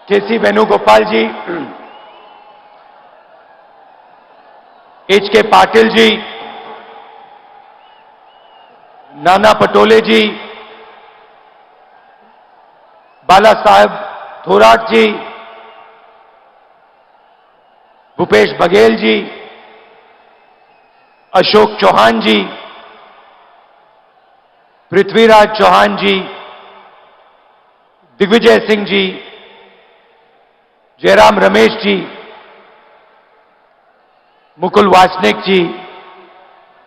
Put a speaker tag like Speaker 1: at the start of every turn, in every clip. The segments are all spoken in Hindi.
Speaker 1: केसी वेणुगोपाल जी, एच.के. पाटिल जी, नाना पटोले जी, बाला साहेब थोराट जी, भूपेश बघेल जी, अशोक चौहान जी, पृथ्वीराज चौहान जी, दिग्विजय सिंह जी, जयराम रमेश जी, मुकुल वासनिक जी,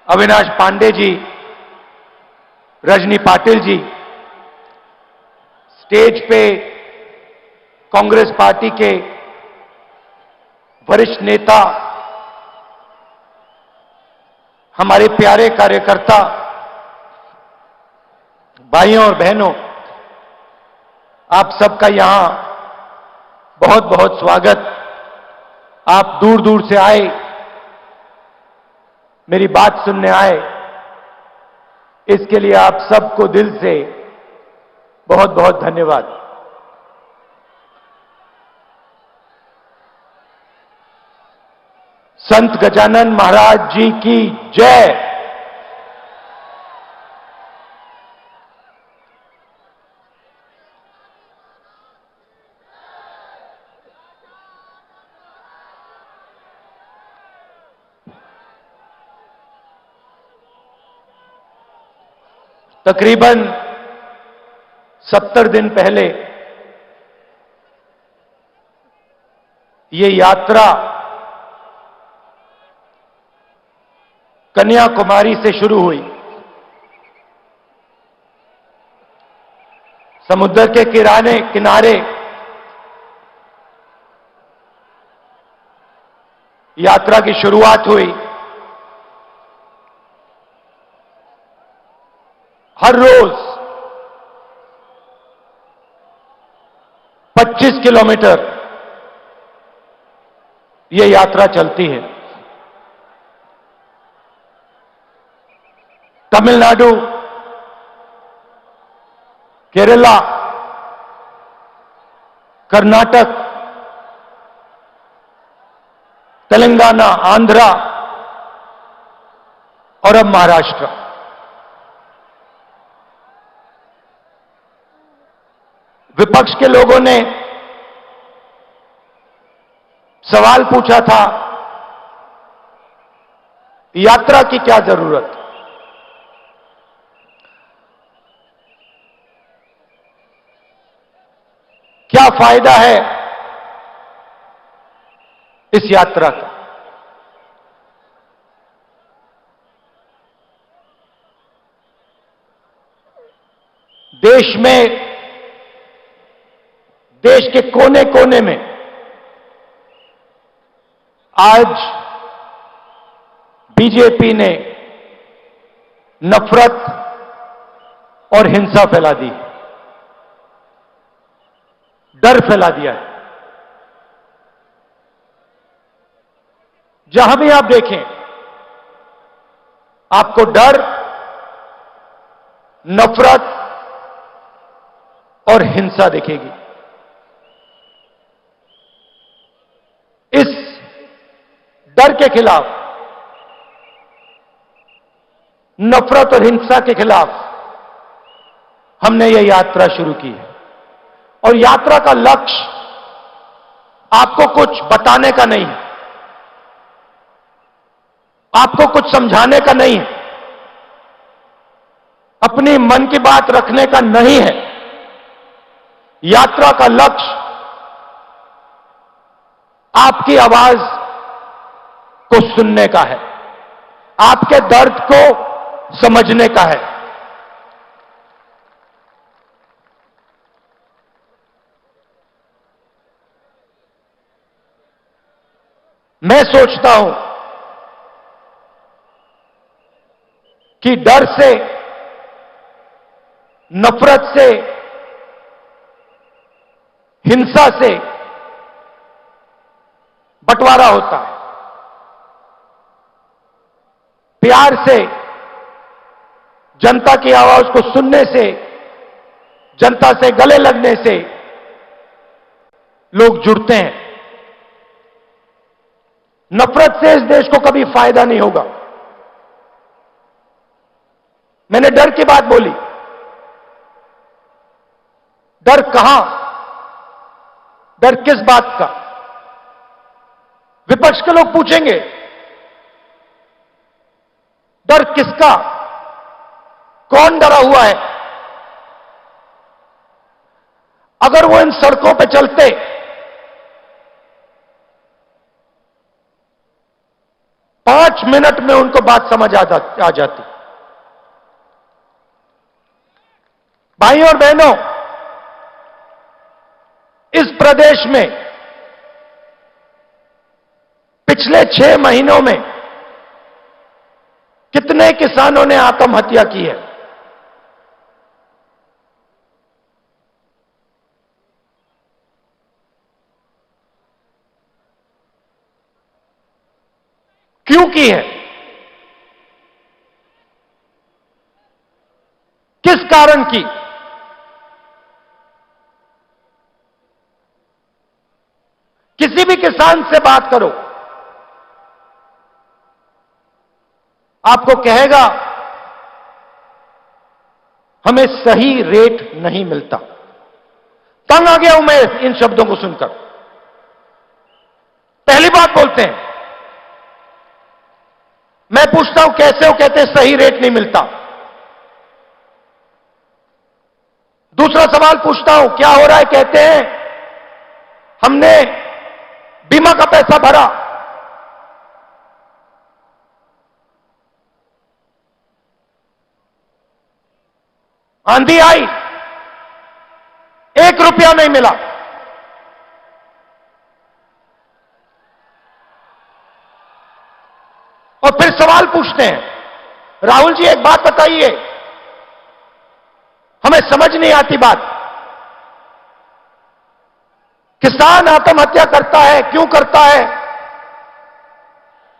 Speaker 1: अविनाश पांडे जी, रजनी पाटिल जी, स्टेज पे कांग्रेस पार्टी के वरिष्ठ नेता, हमारे प्यारे कार्यकर्ता, भाइयों और बहनों, आप सबका यहां बहुत बहुत स्वागत। आप दूर दूर से आए, मेरी बात सुनने आए, इसके लिए आप सबको दिल से बहुत बहुत धन्यवाद। संत गजानन महाराज जी की जय। तकरीबन 70 दिन पहले ये यात्रा कन्याकुमारी से शुरू हुई। समुद्र के किनारे यात्रा की शुरुआत हुई। हर रोज 25 किलोमीटर ये यात्रा चलती है। तमिलनाडु, केरला, कर्नाटक, तेलंगाना, आंध्रा और अब महाराष्ट्र। विपक्ष के लोगों ने सवाल पूछा था, यात्रा की क्या जरूरत? क्या फायदा है इस यात्रा का? देश में, देश के कोने कोने में आज बीजेपी ने नफरत और हिंसा फैला दी, डर फैला दिया है। जहां भी आप देखें, आपको डर, नफरत और हिंसा दिखेगी। इस डर के खिलाफ, नफरत और हिंसा के खिलाफ हमने यह यात्रा शुरू की है। और यात्रा का लक्ष्य आपको कुछ बताने का नहीं है, आपको कुछ समझाने का नहीं है, अपनी मन की बात रखने का नहीं है। यात्रा का लक्ष्य आपकी आवाज को सुनने का है, आपके दर्द को समझने का है। मैं सोचता हूं कि डर से, नफरत से, हिंसा से बंटवारा होता है। प्यार से, जनता की आवाज को सुनने से, जनता से गले लगने से लोग जुड़ते हैं, नफरत से इस देश को कभी फायदा नहीं होगा। मैंने डर की बात बोली। डर कहां? डर किस बात का? विपक्ष के लोग पूछेंगे डर किसका? कौन डरा हुआ है? अगर वो इन सड़कों पे चलते, पांच मिनट में उनको बात समझ आ जाती। भाइयों और बहनों, इस प्रदेश में पिछले 6 महीनों में कितने किसानों ने आत्महत्या की है? क्यों की है? किस कारण की? किसी भी किसान से बात करो, आपको कहेगा हमें सही रेट नहीं मिलता। तंग आ गया हूं मैं इन शब्दों को सुनकर। पहली बात बोलते हैं, मैं पूछता हूं कैसे हो? कहते हैं सही रेट नहीं मिलता। दूसरा सवाल पूछता हूं क्या हो रहा है? कहते हैं हमने बीमा का पैसा भरा, आंधी आई, 1 रुपया नहीं मिला। और फिर सवाल पूछते हैं राहुल जी एक बात बताइए, हमें समझ नहीं आती बात, किसान आत्महत्या करता है, क्यों करता है?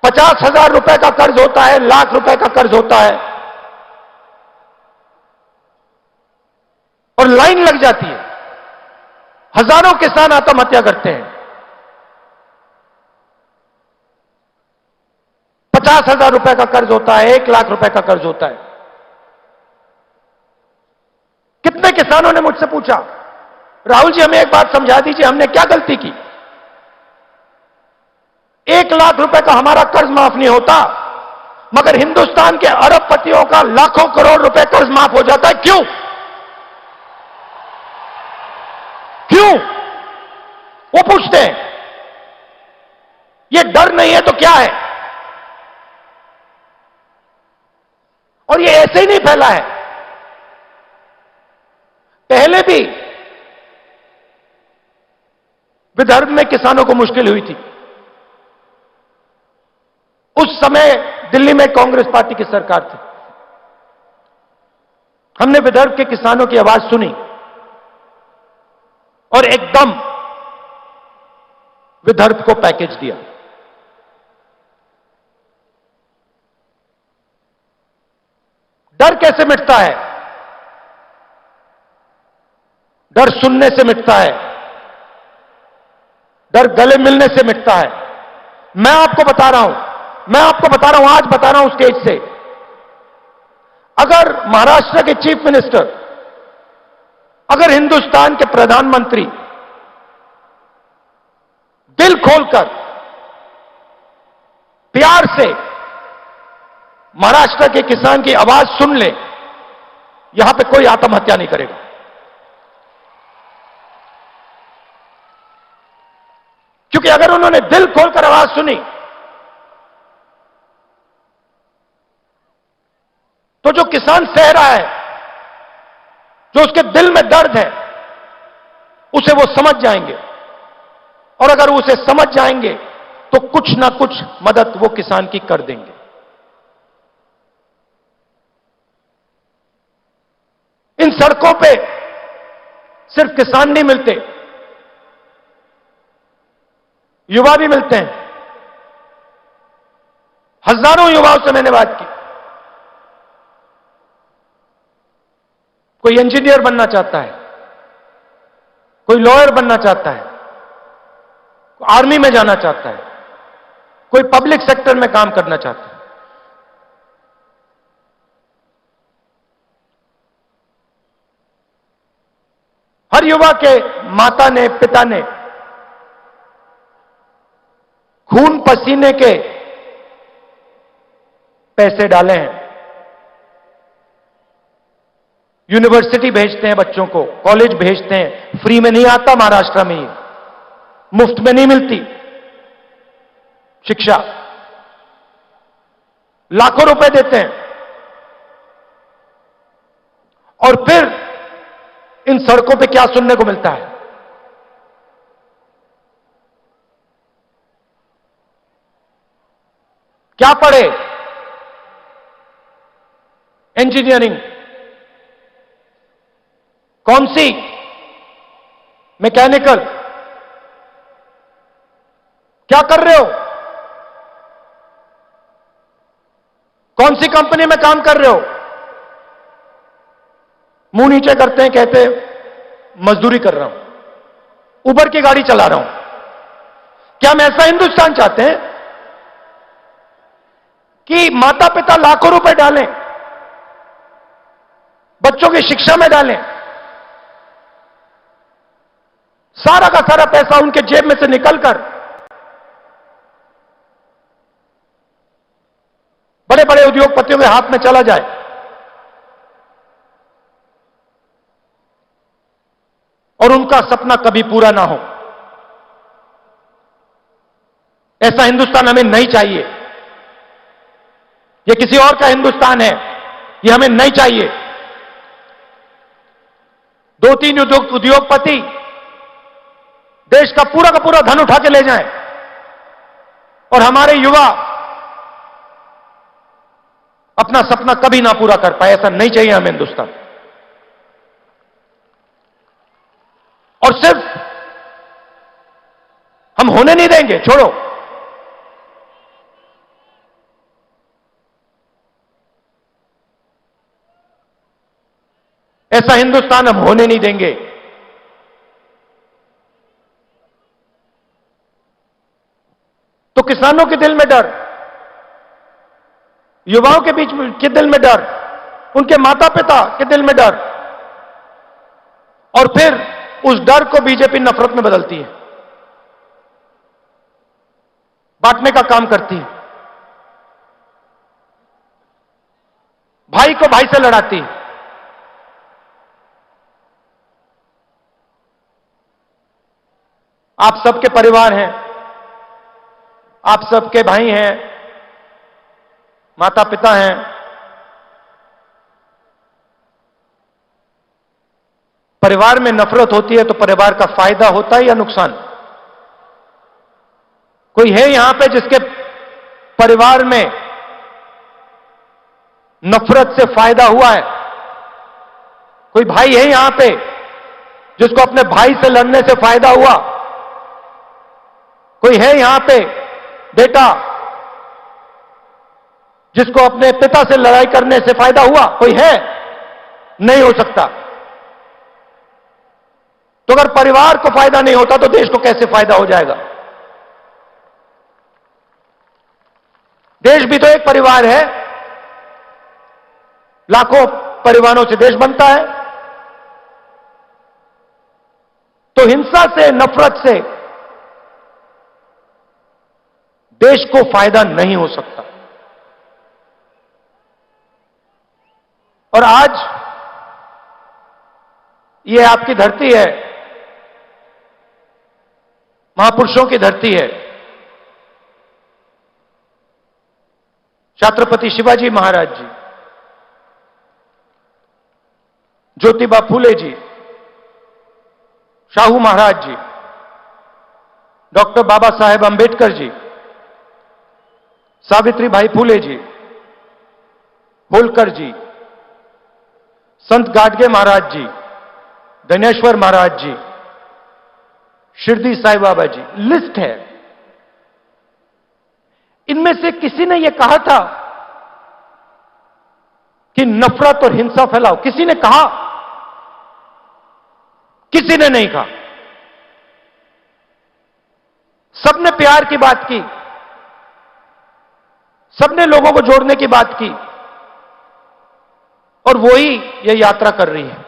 Speaker 1: 50,000 रुपए का कर्ज होता है, लाख रुपए का कर्ज होता है, और लाइन लग जाती है। हजारों किसान आत्महत्या करते हैं। 50,000 रुपए का कर्ज होता है, 1 लाख रुपए का कर्ज होता है। कितने किसानों ने मुझसे पूछा राहुल जी हमें एक बात समझा दीजिए, हमने क्या गलती की? 1 लाख रुपए का हमारा कर्ज माफ नहीं होता, मगर हिंदुस्तान के अरबपतियों का लाखों करोड़ रुपए कर्ज माफ हो जाता है। क्यों? क्यों? वो पूछते हैं। ये डर नहीं है तो क्या है? और ये ऐसे ही नहीं फैला है, पहले भी विदर्भ में किसानों को मुश्किल हुई थी। उस समय दिल्ली में कांग्रेस पार्टी की सरकार थी। हमने विदर्भ के किसानों की आवाज सुनी और एकदम विदर्भ को पैकेज दिया। डर कैसे मिटता है? डर सुनने से मिटता है, डर गले मिलने से मिटता है। मैं आपको बता रहा हूं, आज बता रहा हूं स्टेज से, अगर महाराष्ट्र के चीफ मिनिस्टर, अगर हिंदुस्तान के प्रधानमंत्री दिल खोलकर प्यार से महाराष्ट्र के किसान की आवाज सुन ले, यहां पे कोई आत्महत्या नहीं करेगा। क्योंकि अगर उन्होंने दिल खोलकर आवाज सुनी तो जो किसान सह रहा है, जो उसके दिल में दर्द है, उसे वो समझ जाएंगे। और अगर उसे समझ जाएंगे तो कुछ ना कुछ मदद वो किसान की कर देंगे। इन सड़कों पे सिर्फ किसान नहीं मिलते, युवा भी मिलते हैं। हजारों युवाओं से मैंने बात की। कोई इंजीनियर बनना चाहता है, कोई लॉयर बनना चाहता है, आर्मी में जाना चाहता है, कोई पब्लिक सेक्टर में काम करना चाहता है। हर युवा के माता ने, पिता ने खून पसीने के पैसे डाले हैं। यूनिवर्सिटी भेजते हैं बच्चों को, कॉलेज भेजते हैं, फ्री में नहीं आता महाराष्ट्र में, ये मुफ्त में नहीं मिलती शिक्षा, लाखों रुपए देते हैं। और फिर इन सड़कों पे क्या सुनने को मिलता है? क्या पढ़े? इंजीनियरिंग, कौन सी? मैकेनिकल। क्या कर रहे हो? कौन सी कंपनी में काम कर रहे हो? मुंह नीचे करते हैं, कहते हैं मजदूरी कर रहा हूं, उबर की गाड़ी चला रहा हूं। क्या हम ऐसा हिंदुस्तान चाहते हैं कि माता पिता लाखों रुपए डालें, बच्चों की शिक्षा में डालें, सारा का सारा पैसा उनके जेब में से निकलकर बड़े बड़े उद्योगपतियों के हाथ में चला जाए? और उनका सपना कभी पूरा ना हो। ऐसा हिंदुस्तान हमें नहीं चाहिए। ये किसी और का हिंदुस्तान है, ये हमें नहीं चाहिए। दो तीन उद्योगपति देश का पूरा धन उठा के ले जाएं और हमारे युवा अपना सपना कभी ना पूरा कर पाए। ऐसा नहीं चाहिए हमें हिंदुस्तान। और सिर्फ हम होने नहीं देंगे, छोड़ो, ऐसा हिंदुस्तान हम होने नहीं देंगे। तो किसानों के दिल में डर, युवाओं के बीच के दिल में डर, उनके माता पिता के दिल में डर, और फिर उस डर को बीजेपी नफरत में बदलती है, बांटने का काम करती है, भाई को भाई से लड़ाती है। आप सबके परिवार हैं, आप सबके भाई हैं, माता पिता हैं। परिवार में नफरत होती है तो परिवार का फायदा होता है या नुकसान? कोई है यहां पे जिसके परिवार में नफरत से फायदा हुआ है? कोई भाई है यहां पे जिसको अपने भाई से लड़ने से फायदा हुआ? कोई है यहां पे बेटा जिसको अपने पिता से लड़ाई करने से फायदा हुआ? कोई है? नहीं हो सकता। तो अगर परिवार को फायदा नहीं होता तो देश को कैसे फायदा हो जाएगा? देश भी तो एक परिवार है, लाखों परिवारों से देश बनता है। तो हिंसा से, नफरत से देश को फायदा नहीं हो सकता। और आज ये आपकी धरती है, महापुरुषों की धरती है। छत्रपति शिवाजी महाराज जी, ज्योतिबा फूले जी, शाहू महाराज जी, डॉक्टर बाबा साहेब अंबेडकर जी, सावित्रीबाई फूले जी, होलकर जी, संत गाडगे महाराज जी, धनेश्वर महाराज जी, शिरडी साईं बाबा जी, लिस्ट है। इनमें से किसी ने यह कहा था कि नफरत और हिंसा फैलाओ? किसी ने कहा? किसी ने नहीं कहा। सबने प्यार की बात की, सबने लोगों को जोड़ने की बात की, और वही ये यात्रा कर रही है।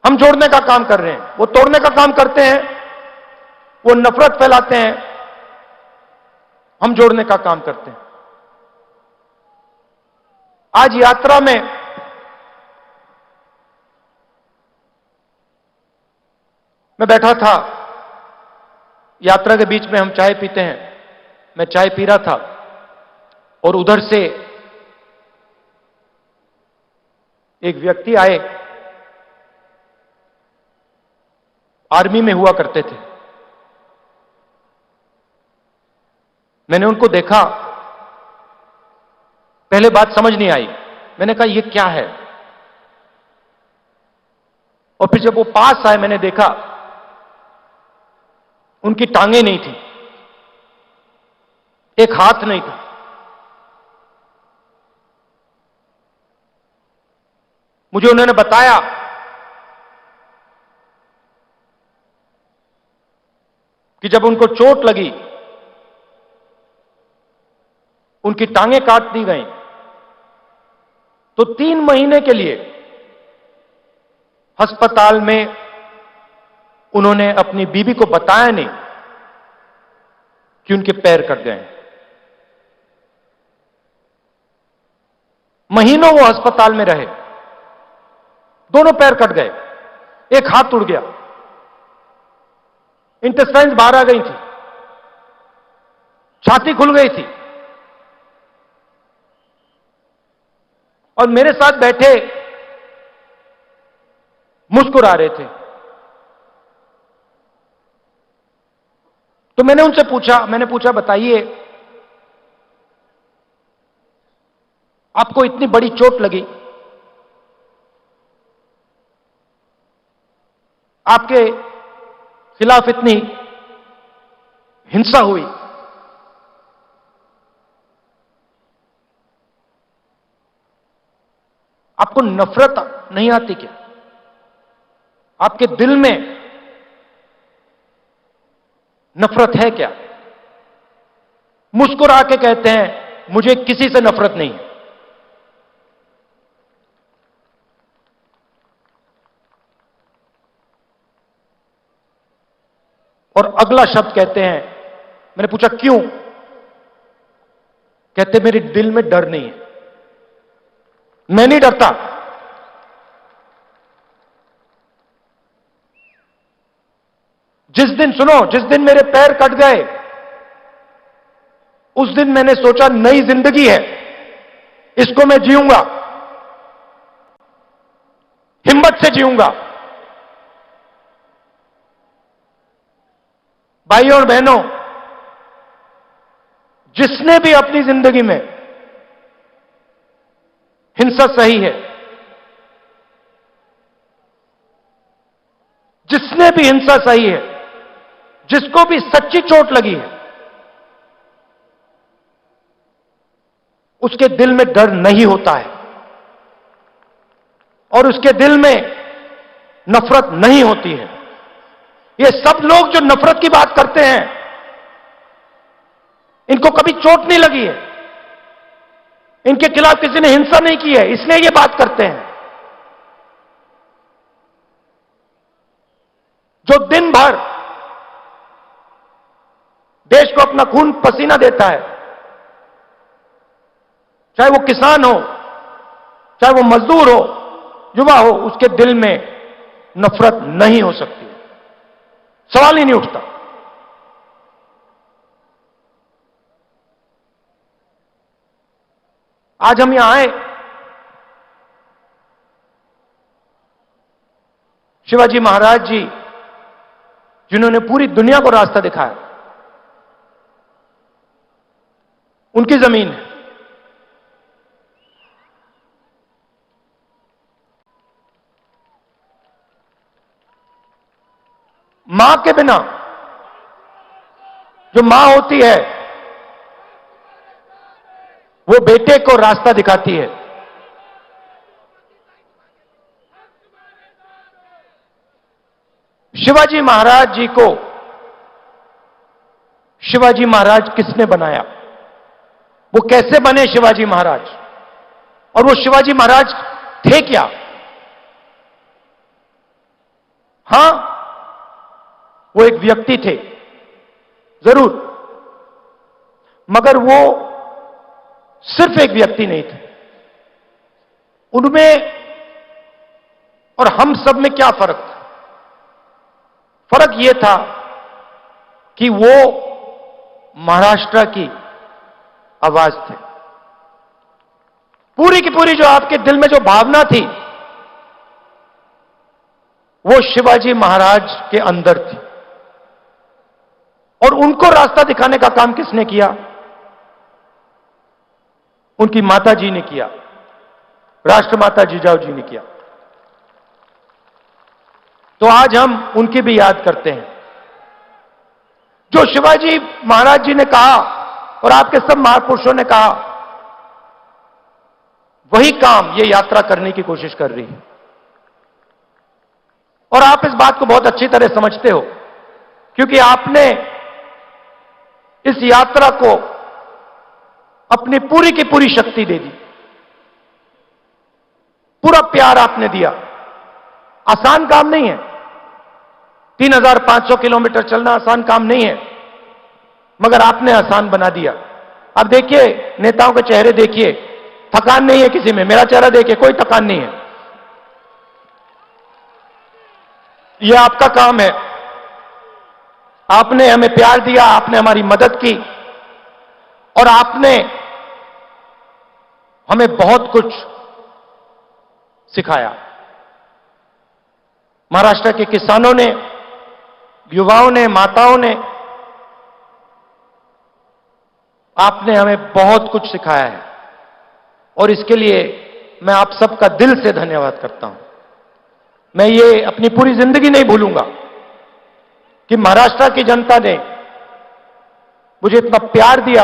Speaker 1: हम जोड़ने का काम कर रहे हैं, वो तोड़ने का काम करते हैं, वो नफरत फैलाते हैं, हम जोड़ने का काम करते हैं। आज यात्रा में मैं बैठा था, यात्रा के बीच में हम चाय पीते हैं, मैं चाय पी रहा था और उधर से एक व्यक्ति आए, आर्मी में हुआ करते थे। मैंने उनको देखा, पहले बात समझ नहीं आई, मैंने कहा ये क्या है, और फिर जब वो पास आए मैंने देखा उनकी टांगें नहीं थी, एक हाथ नहीं था। मुझे उन्होंने बताया कि जब उनको चोट लगी, उनकी टांगें काट दी गई, तो 3 महीने के लिए अस्पताल में उन्होंने अपनी बीवी को बताया नहीं कि उनके पैर कट गए। महीनों वो अस्पताल में रहे, दोनों पैर कट गए, एक हाथ टूट गया, इंटेस्टाइन्स बाहर आ गई थी, छाती खुल गई थी, और मेरे साथ बैठे मुस्कुरा रहे थे। तो मैंने पूछा बताइए, आपको इतनी बड़ी चोट लगी, आपके खिलाफ इतनी हिंसा हुई, आपको नफरत नहीं आती क्या? आपके दिल में नफरत है क्या? मुस्कुरा के कहते हैं मुझे किसी से नफरत नहीं है। और अगला शब्द कहते हैं, मैंने पूछा क्यों? कहते मेरे दिल में डर नहीं है, मैं नहीं डरता। जिस दिन मेरे पैर कट गए, उस दिन मैंने सोचा नई जिंदगी है, इसको मैं जीऊंगा, हिम्मत से जीऊंगा। भाइयों और बहनों, जिसने भी अपनी जिंदगी में हिंसा सही है, जिसने भी हिंसा सही है, जिसको भी सच्ची चोट लगी है, उसके दिल में डर नहीं होता है और उसके दिल में नफरत नहीं होती है। ये सब लोग जो नफरत की बात करते हैं, इनको कभी चोट नहीं लगी है, इनके खिलाफ किसी ने हिंसा नहीं की है, इसलिए ये बात करते हैं। जो दिन भर देश को अपना खून पसीना देता है, चाहे वो किसान हो, चाहे वो मजदूर हो, युवा हो, उसके दिल में नफरत नहीं हो सकती, सवाल ही नहीं उठता। आज हम यहां आए, शिवाजी महाराज जी जिन्होंने पूरी दुनिया को रास्ता दिखाया, उनकी जमीन है। मां के बिना, जो मां होती है वो बेटे को रास्ता दिखाती है। शिवाजी महाराज जी को शिवाजी महाराज किसने बनाया, वो कैसे बने शिवाजी महाराज, और वो शिवाजी महाराज थे क्या? हां, वो एक व्यक्ति थे जरूर, मगर वो सिर्फ एक व्यक्ति नहीं थे। उनमें और हम सब में क्या फर्क था? फर्क यह था कि वो महाराष्ट्र की आवाज थे। पूरी की पूरी जो आपके दिल में जो भावना थी वो शिवाजी महाराज के अंदर थी, और उनको रास्ता दिखाने का काम किसने किया? उनकी माता जी ने किया, राष्ट्रमाता जिजाऊ जी ने किया। तो आज हम उनकी भी याद करते हैं। जो शिवाजी महाराज जी ने कहा और आपके सब महापुरुषों ने कहा, वही काम ये यात्रा करने की कोशिश कर रही है। और आप इस बात को बहुत अच्छी तरह समझते हो, क्योंकि आपने इस यात्रा को अपनी पूरी की पूरी शक्ति दे दी, पूरा प्यार आपने दिया। आसान काम नहीं है, 3500 किलोमीटर चलना आसान काम नहीं है, मगर आपने आसान बना दिया। अब देखिए, नेताओं के चेहरे देखिए, थकान नहीं है किसी में। मेरा चेहरा देखिए, कोई थकान नहीं है। यह आपका काम है। आपने हमें प्यार दिया, आपने हमारी मदद की, और आपने हमें बहुत कुछ सिखाया। महाराष्ट्र के किसानों ने, युवाओं ने, माताओं ने, आपने हमें बहुत कुछ सिखाया है, और इसके लिए मैं आप सबका दिल से धन्यवाद करता हूं। मैं ये अपनी पूरी जिंदगी नहीं भूलूंगा कि महाराष्ट्र की जनता ने मुझे इतना प्यार दिया,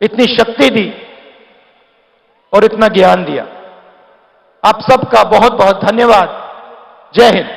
Speaker 1: इतनी शक्ति दी और इतना ज्ञान दिया। आप सबका बहुत बहुत धन्यवाद। जय हिंद।